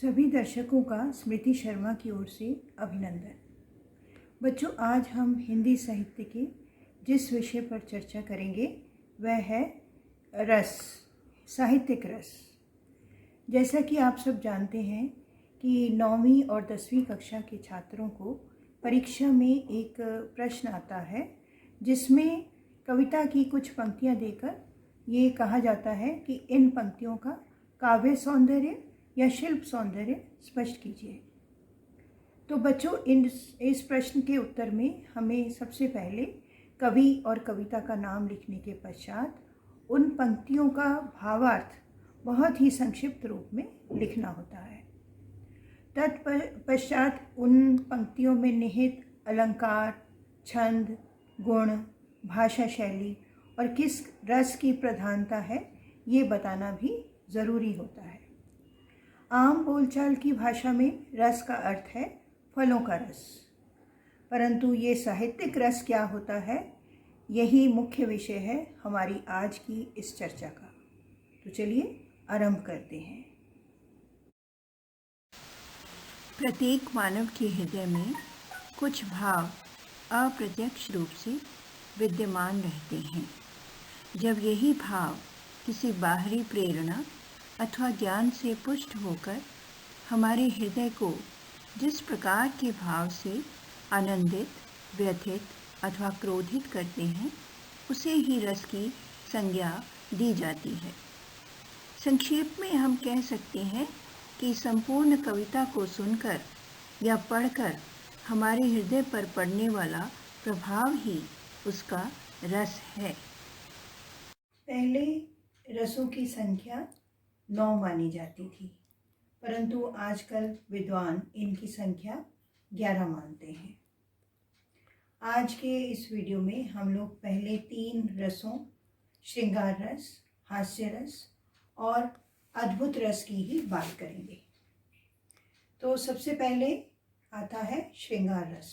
सभी दर्शकों का स्मृति शर्मा की ओर से अभिनंदन। बच्चों, आज हम हिंदी साहित्य के जिस विषय पर चर्चा करेंगे वह है रस, साहित्यिक रस। जैसा कि आप सब जानते हैं कि 9वीं और 10वीं कक्षा के छात्रों को परीक्षा में एक प्रश्न आता है जिसमें कविता की कुछ पंक्तियां देकर ये कहा जाता है कि इन पंक्तियों का काव्य सौंदर्य या शिल्प सौंदर्य स्पष्ट कीजिए। तो बच्चों, इस प्रश्न के उत्तर में हमें सबसे पहले कवि और कविता का नाम लिखने के पश्चात उन पंक्तियों का भावार्थ बहुत ही संक्षिप्त रूप में लिखना होता है। तत्पश्चात उन पंक्तियों में निहित अलंकार, छंद, गुण, भाषा शैली और किस रस की प्रधानता है ये बताना भी ज़रूरी होता है। आम बोलचाल की भाषा में रस का अर्थ है फलों का रस, परंतु ये साहित्यिक रस क्या होता है, यही मुख्य विषय है हमारी आज की इस चर्चा का। तो चलिए आरंभ करते हैं। प्रत्येक मानव के हृदय में कुछ भाव अप्रत्यक्ष रूप से विद्यमान रहते हैं। जब यही भाव किसी बाहरी प्रेरणा अथवा ज्ञान से पुष्ट होकर हमारे हृदय को जिस प्रकार के भाव से आनंदित, व्यथित अथवा क्रोधित करते हैं, उसे ही रस की संज्ञा दी जाती है। संक्षेप में हम कह सकते हैं कि संपूर्ण कविता को सुनकर या पढ़कर हमारे हृदय पर पड़ने वाला प्रभाव ही उसका रस है। पहले रसों की संख्या 9 मानी जाती थी, परंतु आजकल विद्वान इनकी संख्या 11 मानते हैं। आज के इस वीडियो में हम लोग पहले 3 रसों, श्रृंगार रस, हास्य रस और अद्भुत रस की ही बात करेंगे। तो सबसे पहले आता है श्रृंगार रस।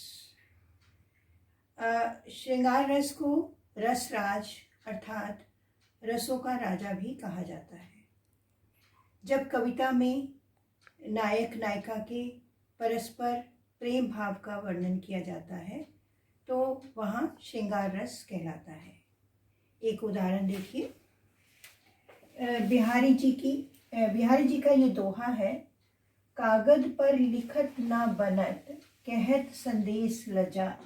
श्रृंगार रस को रसराज अर्थात रसों का राजा भी कहा जाता है। जब कविता में नायक नायिका के परस्पर प्रेम भाव का वर्णन किया जाता है तो वहाँ श्रृंगार रस कहलाता है। एक उदाहरण देखिए, बिहारी जी का ये दोहा है, कागज पर लिखत ना बनत, कहत संदेश लजात।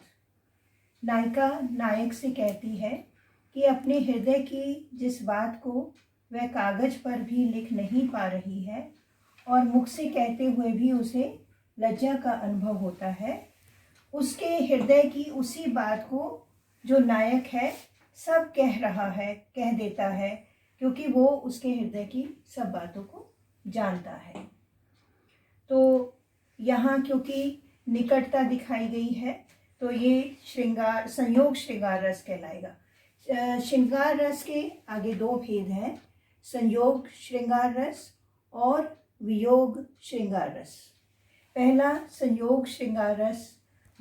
नायिका नायक से कहती है कि अपने हृदय की जिस बात को वह कागज पर भी लिख नहीं पा रही है और मुख से कहते हुए भी उसे लज्जा का अनुभव होता है, उसके हृदय की उसी बात को जो नायक है सब कह देता है, क्योंकि वो उसके हृदय की सब बातों को जानता है। तो यहाँ क्योंकि निकटता दिखाई गई है तो ये संयोग श्रृंगार रस कहलाएगा। श्रृंगार रस के आगे 2 भेद हैं, संयोग श्रृंगार रस और वियोग श्रृंगार रस। पहला संयोग श्रृंगार रस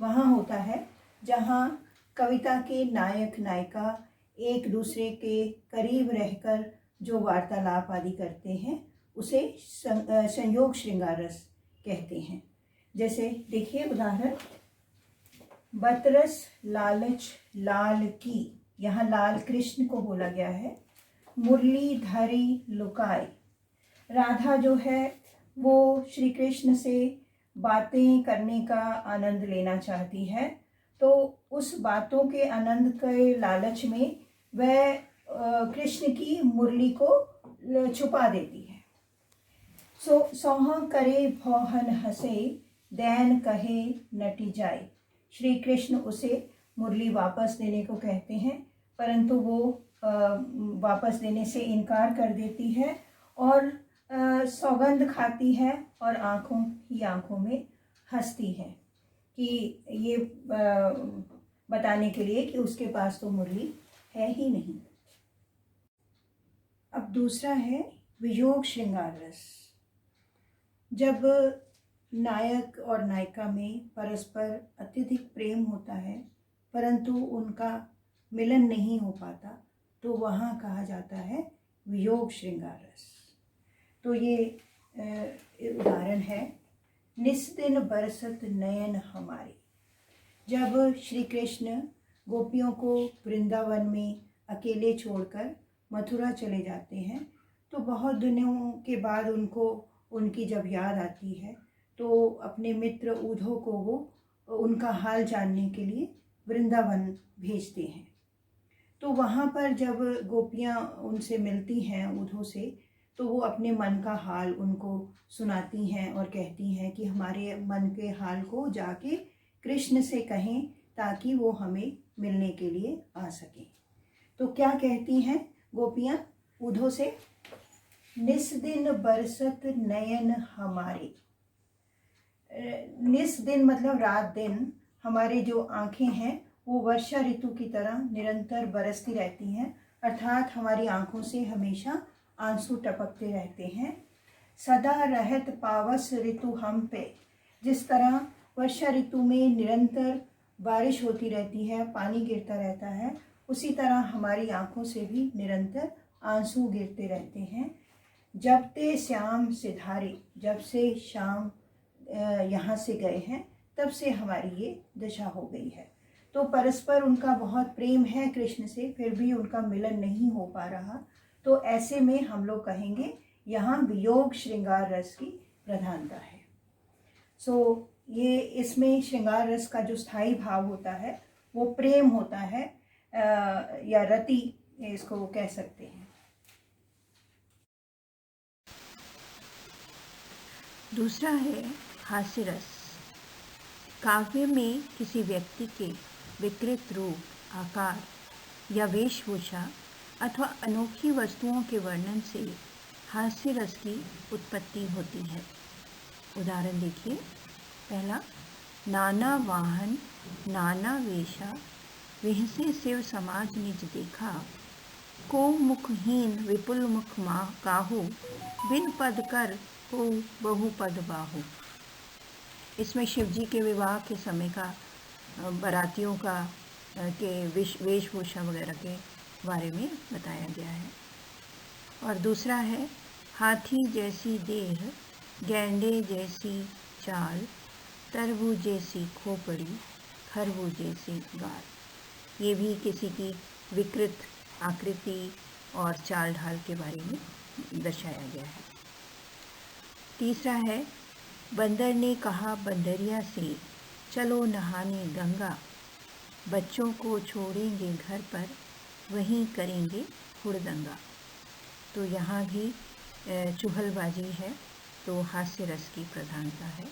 वहाँ होता है जहाँ कविता के नायक नायिका एक दूसरे के करीब रहकर जो वार्तालाप आदि करते हैं उसे संयोग श्रृंगार रस कहते हैं। जैसे देखिए उदाहरण, बतरस लालच लाल की, यहाँ लाल कृष्ण को बोला गया है। मुरली धरी लुकाई, राधा जो है वो श्री कृष्ण से बातें करने का आनंद लेना चाहती है, तो उस बातों के आनंद के लालच में वह कृष्ण की मुरली को छुपा देती है। सोहा करे भौहन हंसे, दैन कहे नटी जाए। श्री कृष्ण उसे मुरली वापस देने को कहते हैं, परंतु वो वापस देने से इनकार कर देती है और सौगंध खाती है और आंखों में हंसती है कि ये बताने के लिए कि उसके पास तो मुरली है ही नहीं। अब दूसरा है वियोग श्रृंगार रस। जब नायक और नायिका में परस्पर अत्यधिक प्रेम होता है परंतु उनका मिलन नहीं हो पाता, तो वहाँ कहा जाता है वियोग श्रृंगार रस। तो ये उदाहरण है, निस्दिन बरसत नयन हमारे। जब श्री कृष्ण गोपियों को वृंदावन में अकेले छोड़कर मथुरा चले जाते हैं तो बहुत दिनों के बाद उनको उनकी जब याद आती है तो अपने मित्र उद्धव को वो उनका हाल जानने के लिए वृंदावन भेजते हैं। तो वहाँ पर जब गोपियाँ उनसे मिलती हैं उद्धव से, तो वो अपने मन का हाल उनको सुनाती हैं और कहती हैं कि हमारे मन के हाल को जाके कृष्ण से कहें ताकि वो हमें मिलने के लिए आ सकें। तो क्या कहती हैं गोपियाँ उद्धव से? निस्दिन बरसत नयन हमारे। निस दिन मतलब रात दिन, हमारे जो आँखें हैं वो वर्षा ऋतु की तरह निरंतर बरसती रहती हैं, अर्थात हमारी आँखों से हमेशा आंसू टपकते रहते हैं। सदा रहत पावस ऋतु हम पे, जिस तरह वर्षा ऋतु में निरंतर बारिश होती रहती है, पानी गिरता रहता है, उसी तरह हमारी आँखों से भी निरंतर आंसू गिरते रहते हैं। जब ते श्याम सिधारे, जब से शाम यहाँ से गए हैं तब से हमारी ये दशा हो गई है। तो परस्पर उनका बहुत प्रेम है कृष्ण से, फिर भी उनका मिलन नहीं हो पा रहा। तो ऐसे में हम लोग कहेंगे यहाँ वियोग श्रृंगार रस की प्रधानता है। ये इसमें श्रृंगार रस का जो स्थायी भाव होता है वो प्रेम होता है, या रति इसको कह सकते हैं। दूसरा है हास्य रस। काव्य में किसी व्यक्ति के विकृत रूप, आकार या वेशभूषा अथवा अनोखी वस्तुओं के वर्णन से हास्य रस की उत्पत्ति होती है। उदाहरण देखिए। पहला, नाना वाहन नाना वेशा, विहसे शिव समाज निज देखा, को मुखहीन विपुल मुख माह काहू, बिन पद कर को बहु पद बाहु। इसमें शिव जी के विवाह के समय का, बारातियों का के वेशभूषा वगैरह के बारे में बताया गया है। और दूसरा है, हाथी जैसी देह, गैंडे जैसी चाल, तरबूज जैसी खोपड़ी, खरबूज जैसी गाल। ये भी किसी की विकृत आकृति और चाल ढाल के बारे में दर्शाया गया है। तीसरा है, बंदर ने कहा बंदरिया से, चलो नहाने गंगा, बच्चों को छोड़ेंगे घर पर, वहीं करेंगे हुड़दंगा। तो यहाँ भी चुहलबाजी है, तो हास्य रस की प्रधानता है।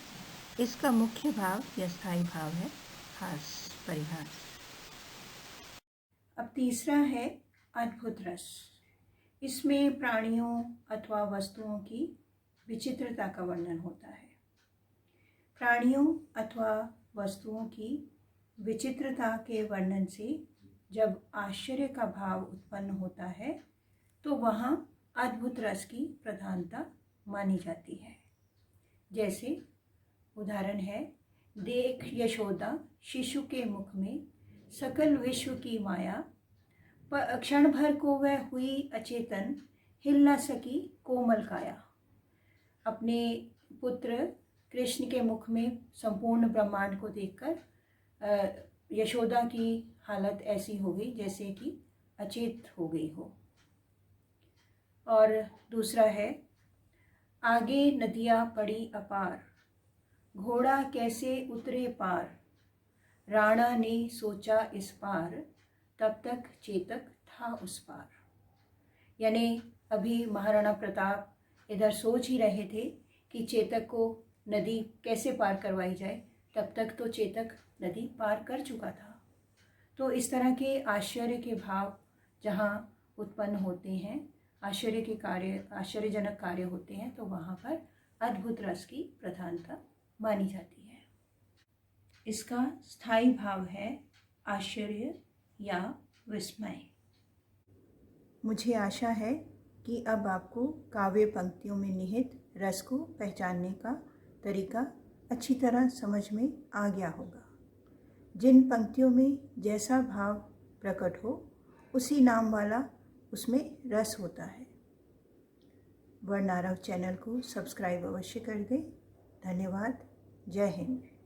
इसका मुख्य भाव या स्थायी भाव है हास्य, परिहास। अब तीसरा है अद्भुत रस। इसमें प्राणियों अथवा वस्तुओं की विचित्रता का वर्णन होता है। प्राणियों अथवा वस्तुओं की विचित्रता के वर्णन से जब आश्चर्य का भाव उत्पन्न होता है तो वहाँ अद्भुत रस की प्रधानता मानी जाती है। जैसे उदाहरण है, देख यशोदा शिशु के मुख में, सकल विश्व की माया, क्षण भर को वह हुई अचेतन, हिल न सकी कोमल काया। अपने पुत्र कृष्ण के मुख में संपूर्ण ब्रह्मांड को देखकर यशोदा की हालत ऐसी हो गई जैसे कि अचेत हो गई हो। और दूसरा है, आगे नदियाँ पड़ी अपार, घोड़ा कैसे उतरे पार, राणा ने सोचा इस पार, तब तक चेतक था उस पार। यानी अभी महाराणा प्रताप इधर सोच ही रहे थे कि चेतक को नदी कैसे पार करवाई जाए, तब तक तो चेतक नदी पार कर चुका था। तो इस तरह के आश्चर्य के भाव जहाँ उत्पन्न होते हैं, आश्चर्य के कार्य, आश्चर्यजनक कार्य होते हैं, तो वहाँ पर अद्भुत रस की प्रधानता मानी जाती है। इसका स्थायी भाव है आश्चर्य या विस्मय। मुझे आशा है कि अब आपको काव्य पंक्तियों में निहित रस को पहचानने का तरीका अच्छी तरह समझ में आ गया होगा। जिन पंक्तियों में जैसा भाव प्रकट हो, उसी नाम वाला उसमें रस होता है। वर्णारव चैनल को सब्सक्राइब अवश्य कर दें। धन्यवाद। जय हिंद।